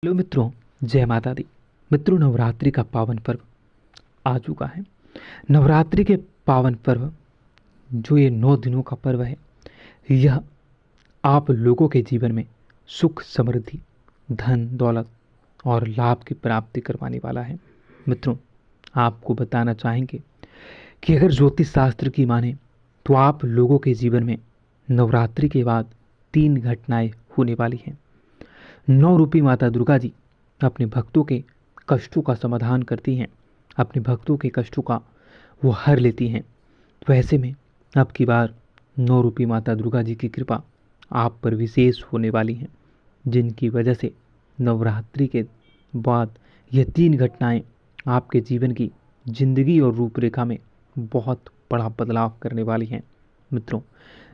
Hello मित्रों, जय माता दी। मित्रों, नवरात्रि का पावन पर्व आ चुका है। नवरात्रि के पावन पर्व जो ये 9 दिनों का पर्व है, यह आप लोगों के जीवन में सुख, समृद्धि, धन, दौलत और लाभ की प्राप्ति करवाने वाला है। मित्रों, आपको बताना चाहेंगे कि अगर ज्योतिष शास्त्र की माने तो आप लोगों के जीवन में नवरात्रि के बाद 3 घटनाएं होने वाली हैं। 9 रूपी माता दुर्गा जी अपने भक्तों के कष्टों का समाधान करती हैं, अपने भक्तों के कष्टों का वो हर लेती हैं। तो ऐसे में अब की बार 9 रूपी माता दुर्गा जी की कृपा आप पर विशेष होने वाली हैं, जिनकी वजह से नवरात्रि के बाद यह 3 घटनाएं आपके जीवन की जिंदगी और रूपरेखा में बहुत बड़ा बदलाव करने वाली हैं। मित्रों,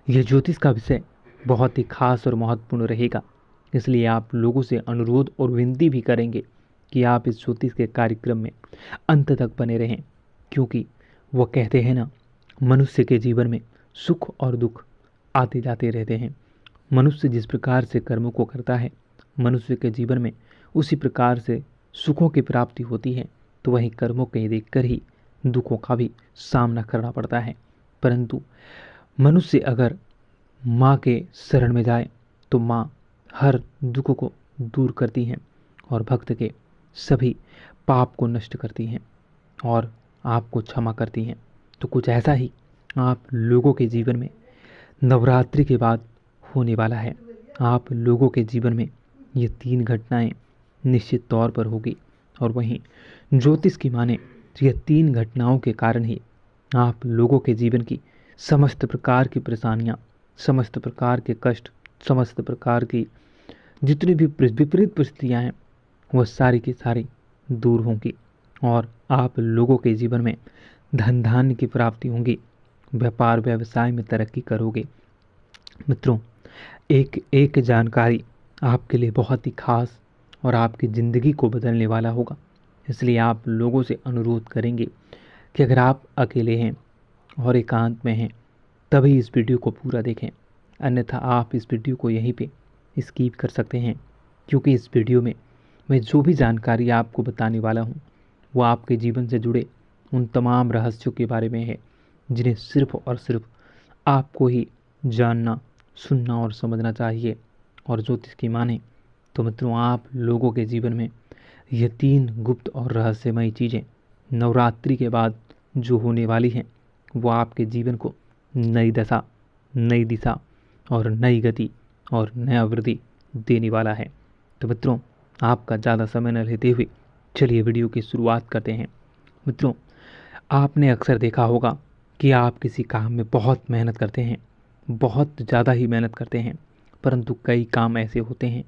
यह ज्योतिष का विषय बहुत ही खास और महत्वपूर्ण रहेगा, इसलिए आप लोगों से अनुरोध और विनती भी करेंगे कि आप इस ज्योतिष के कार्यक्रम में अंत तक बने रहें, क्योंकि वो कहते हैं ना, मनुष्य के जीवन में सुख और दुख आते जाते रहते हैं। मनुष्य जिस प्रकार से कर्मों को करता है, मनुष्य के जीवन में उसी प्रकार से सुखों की प्राप्ति होती है। तो वहीं कर्मों के देखकर ही दुखों का भी सामना करना पड़ता है। परंतु मनुष्य अगर माँ के शरण में जाए तो माँ हर दुख को दूर करती हैं और भक्त के सभी पाप को नष्ट करती हैं और आपको क्षमा करती हैं। तो कुछ ऐसा ही आप लोगों के जीवन में नवरात्रि के बाद होने वाला है। आप लोगों के जीवन में ये 3 घटनाएं निश्चित तौर पर होगी और वहीं ज्योतिष की माने तो यह 3 घटनाओं के कारण ही आप लोगों के जीवन की समस्त प्रकार की परेशानियां, समस्त प्रकार के कष्ट, समस्त प्रकार की जितनी भी विपरीत परिस्थितियां हैं, वह सारी की सारी दूर होंगी और आप लोगों के जीवन में धन धान्य की प्राप्ति होंगी, व्यापार व्यवसाय में तरक्की करोगे। मित्रों, एक एक जानकारी आपके लिए बहुत ही खास और आपकी ज़िंदगी को बदलने वाला होगा। इसलिए आप लोगों से अनुरोध करेंगे कि अगर आप अकेले हैं और एकांत में हैं तभी इस वीडियो को पूरा देखें, अन्यथा आप इस वीडियो को यहीं पे स्किप कर सकते हैं, क्योंकि इस वीडियो में मैं जो भी जानकारी आपको बताने वाला हूँ वो आपके जीवन से जुड़े उन तमाम रहस्यों के बारे में है, जिन्हें सिर्फ और सिर्फ आपको ही जानना, सुनना और समझना चाहिए। और ज्योतिष की माने तो मित्रों, आप लोगों के जीवन में ये 3 गुप्त और रहस्यमयी चीज़ें नवरात्रि के बाद जो होने वाली हैं, वो आपके जीवन को नई दशा, नई दिशा और नई गति और नया वृद्धि देने वाला है। तो मित्रों, आपका ज़्यादा समय न लेते हुए चलिए वीडियो की शुरुआत करते हैं। मित्रों, आपने अक्सर देखा होगा कि आप किसी काम में बहुत मेहनत करते हैं, बहुत ज़्यादा ही मेहनत करते हैं, परंतु कई काम ऐसे होते हैं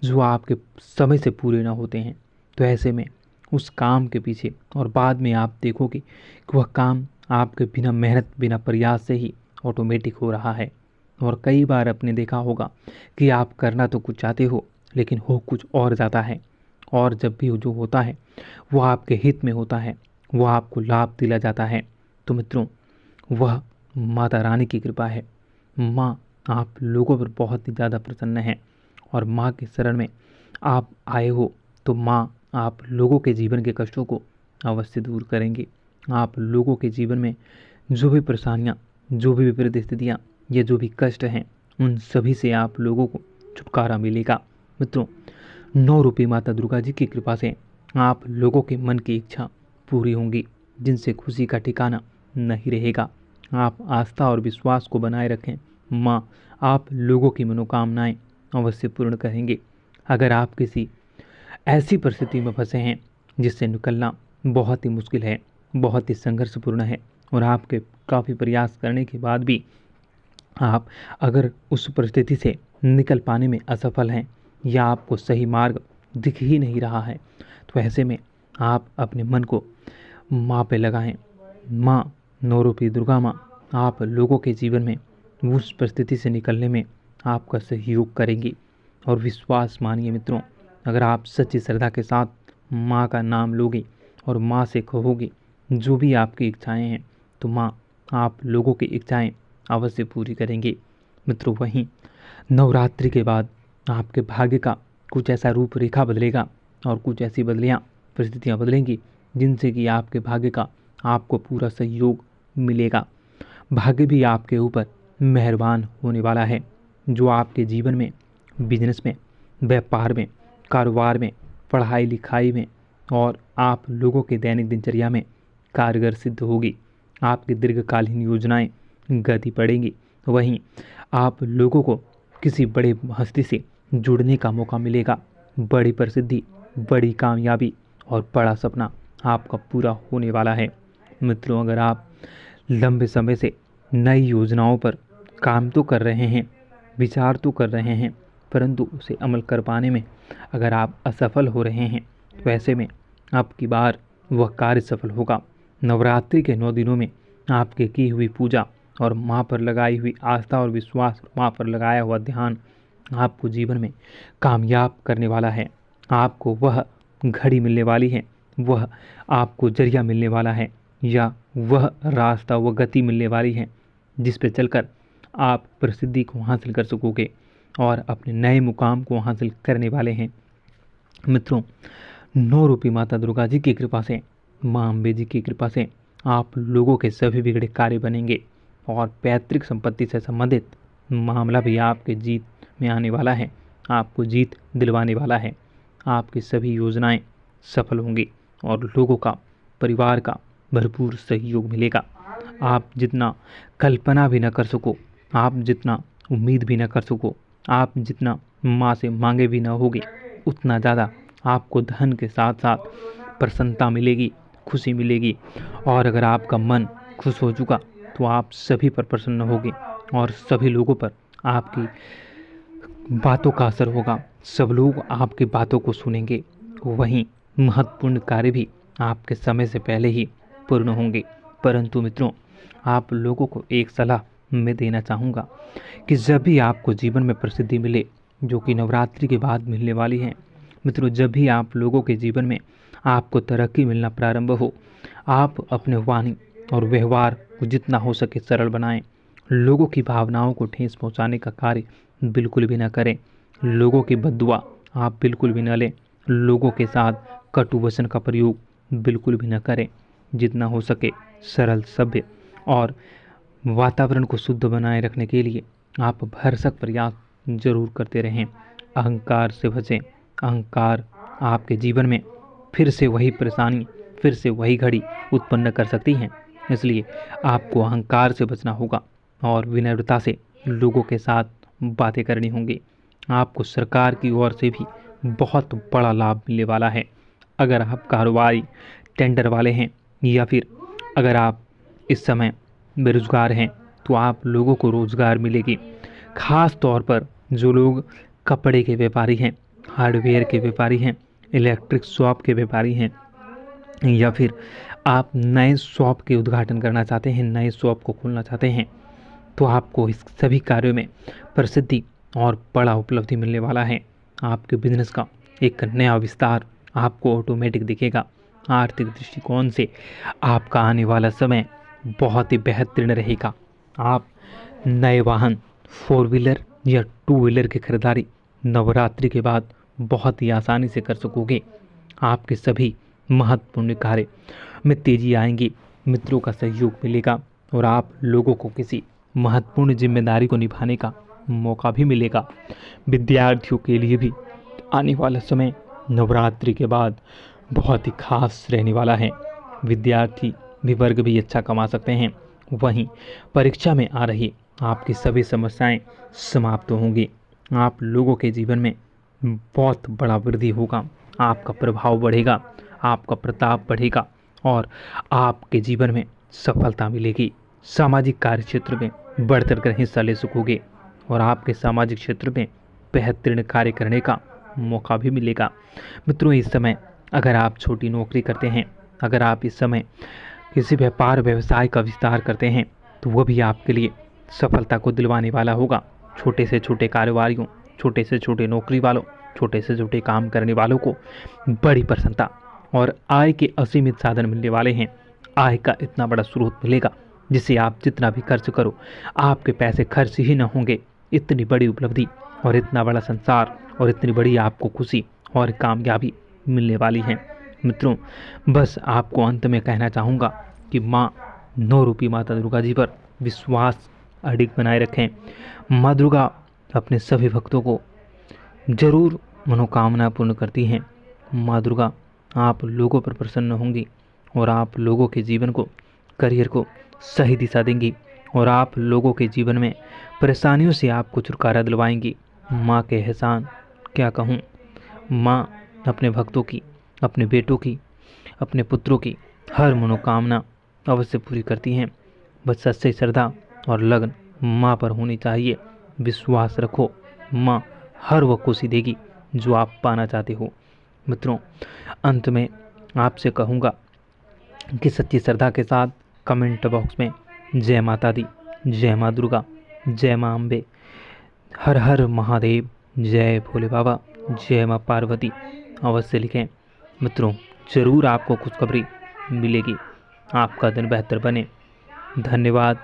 जो आपके समय से पूरे ना होते हैं। तो ऐसे में उस काम के पीछे और बाद में आप देखोगे कि वह काम आपके बिना मेहनत, बिना प्रयास से ही ऑटोमेटिक हो रहा है। और कई बार आपने देखा होगा कि आप करना तो कुछ चाहते हो लेकिन हो कुछ और जाता है, और जब भी जो होता है वो आपके हित में होता है, वो आपको लाभ दिला जाता है। तो मित्रों, वह माता रानी की कृपा है। माँ आप लोगों पर बहुत ही ज़्यादा प्रसन्न है और माँ के शरण में आप आए हो तो माँ आप लोगों के जीवन के कष्टों को अवश्य दूर करेंगी। आप लोगों के जीवन में जो भी परेशानियाँ, जो भी विपरीत स्थितियाँ, ये जो भी कष्ट हैं, उन सभी से आप लोगों को छुटकारा मिलेगा। मित्रों, 9 रूपी माता दुर्गा जी की कृपा से आप लोगों के मन की इच्छा पूरी होंगी, जिनसे खुशी का ठिकाना नहीं रहेगा। आप आस्था और विश्वास को बनाए रखें, माँ आप लोगों की मनोकामनाएं अवश्य पूर्ण करेंगे। अगर आप किसी ऐसी परिस्थिति में फंसे हैं जिससे निकलना बहुत ही मुश्किल है, बहुत ही संघर्षपूर्ण है, और आपके काफ़ी प्रयास करने के बाद भी आप अगर उस परिस्थिति से निकल पाने में असफल हैं या आपको सही मार्ग दिख ही नहीं रहा है, तो ऐसे में आप अपने मन को माँ पे लगाएं। माँ 9 रूपी दुर्गा माँ आप लोगों के जीवन में उस परिस्थिति से निकलने में आपका सहयोग करेंगी। और विश्वास मानिए मित्रों, अगर आप सच्ची श्रद्धा के साथ माँ का नाम लोगे और माँ से कहोगे जो भी आपकी इच्छाएं हैं, तो माँ आप लोगों की इच्छाएं अवश्य पूरी करेंगी। मित्रों, वहीं नवरात्रि के बाद आपके भाग्य का कुछ ऐसा रूपरेखा बदलेगा और कुछ ऐसी परिस्थितियाँ बदलेंगी जिनसे कि आपके भाग्य का आपको पूरा सहयोग मिलेगा। भाग्य भी आपके ऊपर मेहरबान होने वाला है, जो आपके जीवन में, बिजनेस में, व्यापार में, कारोबार में, पढ़ाई लिखाई में और आप लोगों के दैनिक दिनचर्या में कारगर सिद्ध होगी। आपकी दीर्घकालीन योजनाएं गति पड़ेंगी। वहीं आप लोगों को किसी बड़े हस्ती से जुड़ने का मौका मिलेगा। बड़ी प्रसिद्धि, बड़ी कामयाबी और बड़ा सपना आपका पूरा होने वाला है। मित्रों, अगर आप लंबे समय से नई योजनाओं पर काम तो कर रहे हैं, विचार तो कर रहे हैं, परंतु उसे अमल कर पाने में अगर आप असफल हो रहे हैं, तो ऐसे में अब की बार वह कार्य सफल होगा। नवरात्रि के 9 दिनों में आपके की हुई पूजा और माँ पर लगाई हुई आस्था और विश्वास, माँ पर लगाया हुआ ध्यान आपको जीवन में कामयाब करने वाला है। आपको वह घड़ी मिलने वाली है, वह आपको जरिया मिलने वाला है, या वह रास्ता, वह गति मिलने वाली है जिस पे चलकर आप प्रसिद्धि को हासिल कर सकोगे और अपने नए मुकाम को हासिल करने वाले हैं। मित्रों, 9 रूपी माता दुर्गा जी की कृपा से, माँ अम्बे जी की कृपा से आप लोगों के सभी बिगड़े कार्य बनेंगे और पैतृक संपत्ति से संबंधित मामला भी आपके जीत में आने वाला है, आपको जीत दिलवाने वाला है। आपकी सभी योजनाएं सफल होंगी और लोगों का, परिवार का भरपूर सहयोग मिलेगा। आप जितना कल्पना भी न कर सको, आप जितना उम्मीद भी न कर सको, आप जितना माँ से मांगे भी न होगे, उतना ज़्यादा आपको धन के साथ साथ प्रसन्नता मिलेगी, खुशी मिलेगी। और अगर आपका मन खुश हो चुका तो आप सभी पर प्रसन्न होगे और सभी लोगों पर आपकी बातों का असर होगा, सब लोग आपकी बातों को सुनेंगे। वहीं महत्वपूर्ण कार्य भी आपके समय से पहले ही पूर्ण होंगे। परंतु मित्रों, आप लोगों को एक सलाह मैं देना चाहूँगा कि जब भी आपको जीवन में प्रसिद्धि मिले, जो कि नवरात्रि के बाद मिलने वाली है, मित्रों, जब भी आप लोगों के जीवन में आपको तरक्की मिलना प्रारंभ हो, आप अपने वाणी और व्यवहार को जितना हो सके सरल बनाएं। लोगों की भावनाओं को ठेस पहुंचाने का कार्य बिल्कुल भी न करें। लोगों की बद्दुआ आप बिल्कुल भी न लें। लोगों के साथ कटु वचन का प्रयोग बिल्कुल भी न करें। जितना हो सके सरल, सभ्य और वातावरण को शुद्ध बनाए रखने के लिए आप भरसक प्रयास जरूर करते रहें। अहंकार से बचें। अहंकार आपके जीवन में फिर से वही परेशानी, फिर से वही घड़ी उत्पन्न कर सकती हैं। इसलिए आपको अहंकार से बचना होगा और विनम्रता से लोगों के साथ बातें करनी होंगी। आपको सरकार की ओर से भी बहुत बड़ा लाभ मिलने वाला है। अगर आप कारोबारी, टेंडर वाले हैं, या फिर अगर आप इस समय बेरोजगार हैं, तो आप लोगों को रोजगार मिलेगी। खास तौर पर जो लोग कपड़े के व्यापारी हैं, हार्डवेयर के व्यापारी हैं, इलेक्ट्रिक शॉप के व्यापारी हैं, या फिर आप नए शॉप के उद्घाटन करना चाहते हैं, नए शॉप को खोलना चाहते हैं, तो आपको इस सभी कार्यों में प्रसिद्धि और बड़ा उपलब्धि मिलने वाला है। आपके बिजनेस का एक नया विस्तार आपको ऑटोमेटिक दिखेगा। आर्थिक दृष्टिकोण से आपका आने वाला समय बहुत ही बेहतरीन रहेगा। आप नए वाहन, 4 व्हीलर या 2 व्हीलर की खरीदारी नवरात्रि के बाद बहुत ही आसानी से कर सकोगे। आपके सभी महत्वपूर्ण कार्य में तेजी आएंगी, मित्रों का सहयोग मिलेगा और आप लोगों को किसी महत्वपूर्ण जिम्मेदारी को निभाने का मौका भी मिलेगा। विद्यार्थियों के लिए भी आने वाला समय नवरात्रि के बाद बहुत ही खास रहने वाला है। विद्यार्थी भी वर्ग भी अच्छा कमा सकते हैं। वहीं परीक्षा में आ रही आपकी सभी समस्याएं समाप्त होंगी। आप लोगों के जीवन में बहुत बड़ा वृद्धि होगा, आपका प्रभाव बढ़ेगा, आपका प्रताप बढ़ेगा और आपके जीवन में सफलता मिलेगी। सामाजिक कार्य क्षेत्र में बढ़ चढ़कर हिस्सा ले सकोगे और आपके सामाजिक क्षेत्र में बेहतरीन कार्य करने का मौका भी मिलेगा। मित्रों, इस समय अगर आप छोटी नौकरी करते हैं, अगर आप इस समय किसी व्यापार व्यवसाय का विस्तार करते हैं, तो वह भी आपके लिए सफलता को दिलवाने वाला होगा। छोटे से छोटे कारोबारियों, छोटे से छोटे नौकरी वालों, छोटे से छोटे काम करने वालों को बड़ी प्रसन्नता और आय के असीमित साधन मिलने वाले हैं। आय का इतना बड़ा स्रोत मिलेगा जिसे आप जितना भी खर्च करो, आपके पैसे खर्च ही न होंगे। इतनी बड़ी उपलब्धि और इतना बड़ा संसार और इतनी बड़ी आपको खुशी और कामयाबी मिलने वाली है। मित्रों, बस आपको अंत में कहना चाहूँगा कि माँ 9 रूपी माता दुर्गा जी पर विश्वास अडिग बनाए रखें। माँ दुर्गा अपने सभी भक्तों को जरूर मनोकामना पूर्ण करती हैं। माँ दुर्गा आप लोगों पर प्रसन्न होंगी और आप लोगों के जीवन को, करियर को सही दिशा देंगी और आप लोगों के जीवन में परेशानियों से आपको छुटकारा दिलवाएंगी। माँ के एहसान क्या कहूँ। माँ अपने भक्तों की, अपने बेटों की, अपने पुत्रों की हर मनोकामना अवश्य पूरी करती हैं। बस सच्ची श्रद्धा और लगन माँ पर होनी चाहिए। विश्वास रखो, माँ हर वो खुशी देगी जो आप पाना चाहते हो। मित्रों, अंत में आपसे कहूँगा कि सच्ची श्रद्धा के साथ कमेंट बॉक्स में जय माता दी, जय माँ दुर्गा, जय माँ अम्बे, हर हर महादेव, जय भोले बाबा, जय माँ पार्वती अवश्य लिखें। मित्रों, ज़रूर आपको खुशखबरी मिलेगी। आपका दिन बेहतर बने। धन्यवाद।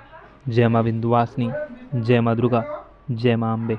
जय माँ विंध्यवासिनी, जय माँ दुर्गा, जय माँ अम्बे।